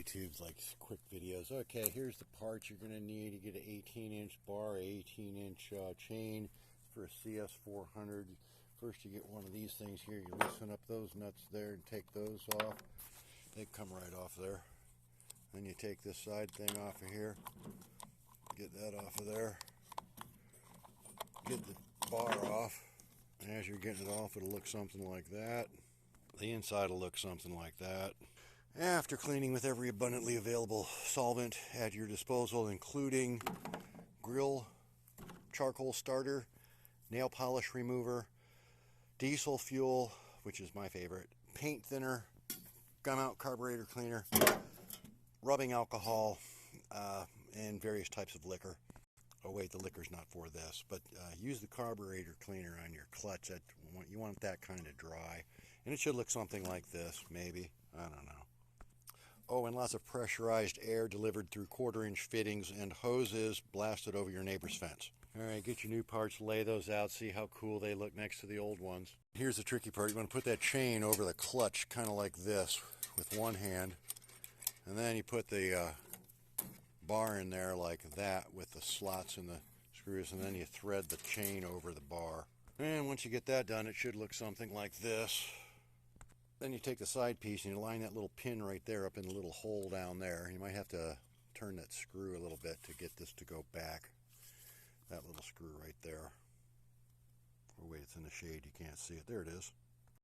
YouTube's like quick videos. Okay, here's the parts you're going to need. You get an 18-inch bar, 18-inch chain for a cs400. First you get one of these things here. You loosen up those nuts there and take those off. They come right off there. Then you take this side thing off of here. Get that off of there. Get the bar off. And as you're getting it off, it'll look something like that. The inside will look something like that. After cleaning with every abundantly available solvent at your disposal, including grill charcoal starter, nail polish remover, diesel fuel, which is my favorite, paint thinner, gum out carburetor cleaner, rubbing alcohol, and various types of liquor. Oh wait, the liquor's not for this, but use the carburetor cleaner on your clutch. You want that kind of dry, and it should look something like this, maybe. I don't know. Oh, and lots of pressurized air delivered through quarter-inch fittings and hoses blasted over your neighbor's fence. All right, get your new parts, lay those out, see how cool they look next to the old ones. Here's the tricky part. You want to put that chain over the clutch, kind of like this, with one hand, and then you put the bar in there like that with the slots in the screws, and then you thread the chain over the bar. And once you get that done, it should look something like this. Then you take the side piece and you line that little pin right there up in the little hole down there. You might have to turn that screw a little bit to get this to go back. That little screw right there. Oh wait, it's in the shade, you can't see it. There it is.